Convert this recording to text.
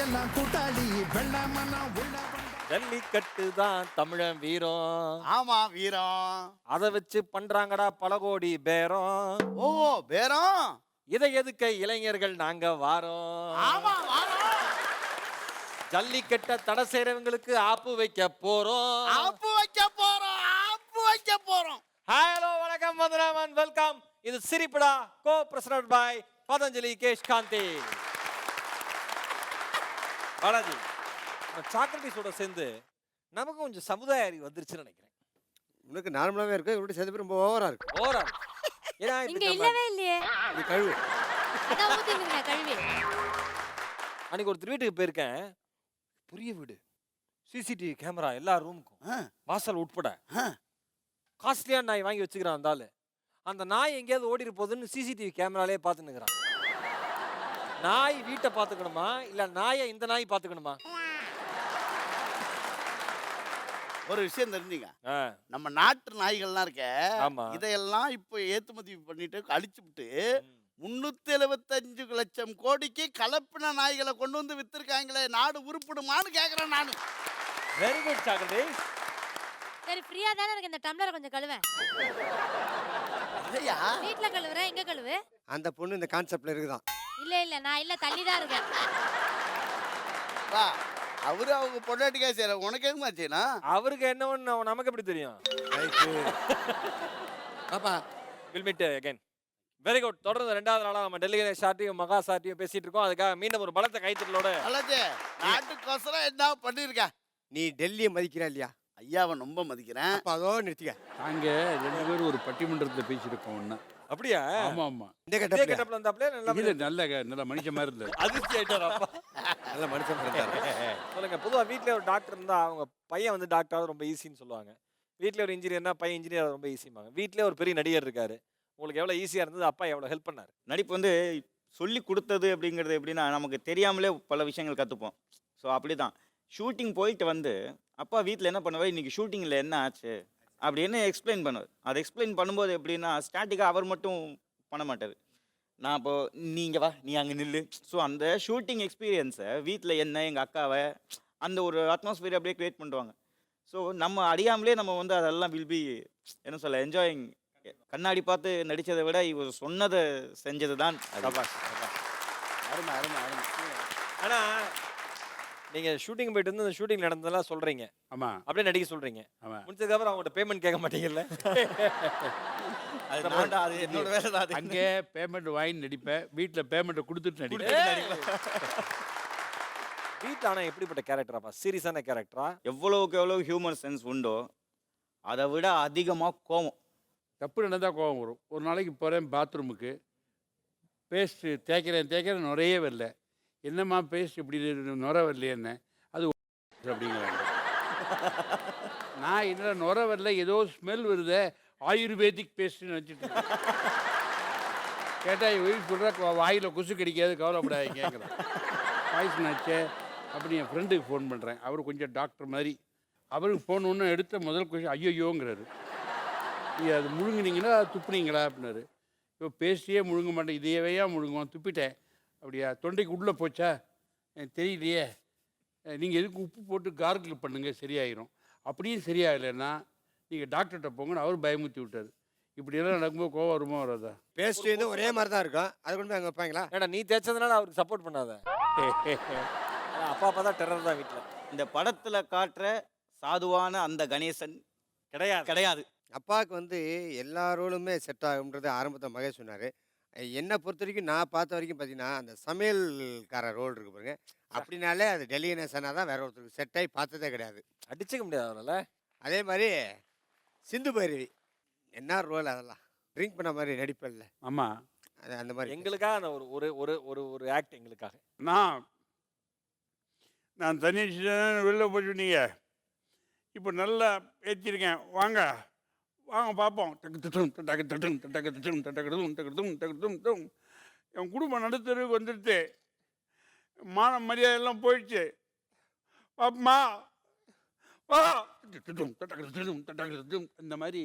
எல்லாம் கூட்டாளி வெள்ளமனா உள்ள ஜல்லிக்கட்டு தான் தமிழன் வீரம். ஆமா வீரம். அதை வச்சு பண்றாங்கடா பல கோடி பேரம். ஓ பேரம். இதை எதுக்க இளைஞர்கள் நாங்க வாரோம். ஆமா வாரம். ஜல்லிக்கட்டை தடை செய்யறவங்களுக்கு ஆப்பு வைக்க போறோம். ஆப்பு வைக்க போறோம். ஆப்பு வைக்க போறோம். ஹலோ வணக்கம் மதுராமன் வெல்கம். இது சிரிப்படா கோ பிரசிடென்ட் பாய் பதஞ்சலி கேஷ் காந்தி பாலாஜி. சாக்ரட்டிஸோட சேர்ந்து நமக்கு கொஞ்சம் சமுதாய அறிவு வந்துருச்சுன்னு நினைக்கிறேன். உனக்கு நார்மலாவே இருக்கு, இவருடைய சேர்த்து ரொம்ப ஓவரா இருக்கு. ஓவரா ஏன்னா இங்க இல்லவே இல்லையே. இது கழுவு. அதான் ஊத்திங்க கழுவி. அன்னைக்கு ஒருத்தர் வீட்டுக்கு போயிருக்கேன். புரிய வீடு, சிசிடிவி கேமரா எல்லா ரூமுக்கும், வாசல் உட்பட காஸ்ட்லியான நாய் வாங்கி வச்சுக்கிறான் அந்த ஆளு. அந்த நாய் எங்கேயாவது ஓடிட்டு போகுதுன்னு சிசிடிவி கேமராலே பார்த்துன்னுக்குறான். நாய் வீட்டை பார்த்துக்கணுமா இல்ல நாயை இந்த நாய் பார்த்துக்கணுமா? ஒரு விஷயம் தெரிஞ்சுங்க, ஆ, நம்ம நாட்டு நாய்கள்லாம் இருக்க ஆமா. இதையெல்லாம் இப்போ ஏற்றுமதி பண்ணிட்டு அழிச்சுவிட்டு 375 லட்சம் கோடிக்கு கலப்பின நாய்களை கொண்டு வந்து வித்திருக்காங்களே, நாடு உருப்பிடுமான்னு கேட்குறேன் நான். Very good Socrates. சரி ஃப்ரீயா தானே இருக்கு, இந்த டம்ளரை கொஞ்சம் கழுவேன். இல்லையா? வீட்ல கழுவுறேன், எங்க கழுவு? அந்த பொண்ணு இந்த கான்செப்ட்ல இருக்குதான். இல்ல நான் இல்ல தள்ளி தான் இருக்கேன். வா, அவரு அவங்க பொண்டாட்டிக்கா செய்யற, உனக்கு எதுமா செய்யனா? அவருக்கு என்ன ஒண்ணு நமக்கு எப்படி தெரியும்? பாப்பா will meet again. Very good. தொடர்ந்து 2வது நாளா நம்ம டெல்லி சார்ட்டியும் மகா சார்ட்டியும் பேசிட்டு இருக்கோம். அதுக்காக மீண்டும் ஒரு பலத்த கைத்தட்டலோட அல்லது நாட்டுக்கோசரம் என்ன பண்ணிருக்க? நீ டெல்லியை மதிக்கிறா இல்லையா? ஐயாவை ரொம்ப மதிக்கிறேன். அப்ப அதோட நிறுத்திக்க. நாங்க 2 பேரும் ஒரு பட்டிமன்றத்தில் பேசியிருக்கோம் ஒண்ணா. அப்படியா? ஆமா ஆமா. இந்த இதே கட்டப்ல கெட்டப்ல வந்தாப்ல இல்ல நல்லா நல்ல மனுஷன் மாதிரி இருந்தாரு. அதிர்ச்சி ஆயிட்டாரு அப்பா. நல்ல மனுஷன் இருந்தாரு. சொல்லுங்க. பொதுவா வீட்ல ஒரு டாக்டர் இருந்தா அவங்க பையன் வந்து டாக்டர் ரொம்ப ஈஸின்னு சொல்லுவாங்க. வீட்ல ஒரு இன்ஜினியர்னா பையன் இன்ஜினியர் ரொம்ப ஈஸிமாங்க. வீட்லயே ஒரு பெரிய நடிகர் இருக்காரு. உங்களுக்கு எவ்வளவு ஈஸியா இருந்தது? அப்பா எவ்வளவு ஹெல்ப் பண்ணாரு? நடிப்பு வந்து சொல்லி கொடுத்தது அப்படிங்கிறது எப்படின்னா, நமக்கு தெரியாமலே பல விஷயங்கள் கற்றுப்போம். ஸோ அப்படி தான் ஷூட்டிங் போயிட்டு வந்து அப்பா வீட்டில் என்ன பண்ணுவார், இன்றைக்கி ஷூட்டிங்கில் என்ன ஆச்சு அப்படின்னு எக்ஸ்பிளைன் பண்ணுவார். அதை எக்ஸ்பிளைன் பண்ணும்போது எப்படின்னா, ஸ்டாட்டிக்காக அவர் மட்டும் பண்ண மாட்டார். நான் இப்போது நீங்கள் வா, நீ அங்கே நில்லு. ஸோ அந்த ஷூட்டிங் எக்ஸ்பீரியன்ஸை வீட்டில் என்ன எங்கள் அக்காவை அந்த ஒரு அட்மாஸ்பியர் அப்படியே க்ரியேட் பண்ணுவாங்க. ஸோ நம்ம அறியாமலே நம்ம வந்து அதெல்லாம் வில் பி என்ன சொல்ல என்ஜாயிங். கண்ணாடி பார்த்து நடித்ததை விட இவர் சொன்னதை செஞ்சது தான். அருமை அருமை அருமை. ஆனா நீங்க ஷூட்டிங் போயிட்டு வந்து அந்த ஷூட்டிங் நடந்ததெல்லாம் சொல்றீங்க, ஆமா அப்படியே நடிக்க சொல்றீங்க. ஆமா. முடிச்சதுக்கு அப்புறம் அவங்ககிட்ட பேமெண்ட் கேட்க மாட்டீங்கல்ல? அது என்னோட வேலை தான். அங்கே பேமெண்ட் வாங்கி நடிப்பேன், வீட்டில் பேமெண்ட்டை கொடுத்துட்டு நடிப்பேன். வீட்டில் ஆனா எப்படிப்பட்ட கேரக்டராப்பா? சீரியஸான கேரக்டரா? எவ்வளோக்கு எவ்வளோ ஹியூமர் சென்ஸ் உண்டோ அதை விட அதிகமாக கோவம். தப்பு நடந்தால் கோவம் வரும். ஒரு நாளைக்கு போகிறேன் பாத்ரூமுக்கு, பேஸ்ட்டு தேய்க்கிறேன் நுரையே வரல. என்னம்மா பேஸ்ட் இப்படி நுரை வரலையே என்ன அது அப்படிங்கிறாங்க. நான் என்ன நுரை வரல, ஏதோ ஸ்மெல் வருதே, ஆயுர்வேதிக் பேஸ்ட்டுன்னு வச்சுட்டு கேட்டால் என் ஒய்ஃப் சொல்கிறா வாயில் கொசு கிடைக்காது கவலைப்படாது கேட்குறேன். பாய்சன் ஆச்சே அப்படி என் ஃப்ரெண்டுக்கு ஃபோன் பண்ணுறேன். அவர் கொஞ்சம் டாக்டர் மாதிரி. அவருக்கு ஃபோன் ஒன்று எடுத்த முதல் கொஷின் ஐயோங்கிறாரு. அது முழுங்குனீங்களா துப்புனீங்களா அப்படின்னாரு. இப்போ பேஸ்டியே முழுங்க மாட்டேன், இதையவையா முழுங்குவோம், துப்பிட்டேன். அப்படியா? தொண்டைக்கு உள்ளே போச்சா? எனக்கு தெரியலையே. நீங்கள் எதுக்கு உப்பு போட்டு கார்கிள் பண்ணுங்கள் சரியாயிரும். அப்படியும் சரியாகலைன்னா நீங்கள் டாக்டர்கிட்ட போங்கன்னு அவர் பயமுறுத்தி விட்டார். இப்படியெல்லாம் நடக்கும்போது கோவம் வருமா வராதா? பேஸ்ட் வந்து ஒரே மாதிரி தான் இருக்கும். அது கொண்டு போய் அங்கே வைப்பாங்களா? ஏடா நீ தேய்ச்சதுனால அவருக்கு சப்போர்ட் பண்ணாத. அப்பா அப்பா தான் டெரர் தான் வீட்டில். இந்த படத்தில் காட்டுற சாதுவான அந்த கணேசன் கிடையாது. அப்பாவுக்கு வந்து எல்லா ரோலுமே செட் ஆகும்ன்றது ஆரம்பத்தில் மகேஷ் சொன்னார். என்னை பொறுத்த வரைக்கும் நான் பார்த்த வரைக்கும் பார்த்தீங்கன்னா அந்த சமையல்கார ரோல் இருக்கு பாருங்க, அப்படின்னாலே அது டெல்லி கணேசனா தான், வேற ஒருத்தருக்கு செட் ஆகி பார்த்ததே கிடையாது. அடிச்சுக்க முடியாது அவரால். அதே மாதிரி சிந்து பைரவி என்ன ரோல், அதெல்லாம் ட்ரிங்க் பண்ண மாதிரி நடிப்பல்ல. ஆமாம். அது அந்த மாதிரி எங்களுக்காக அந்த ஒரு ஒரு ஒரு ஒரு ஆக்ட் எங்களுக்காக. நான் தனியாக வெளில போயிட்டு நீங்கள் இப்போ நல்லா ஏற்றிருக்கேன், வாங்க வாங்க பார்ப்போம். என் குடும்பம் நடுத்தருக்கு வந்துடுச்சு, மான மரியாதை எல்லாம் போயிடுச்சு, பாப்பமா வா இந்த மாதிரி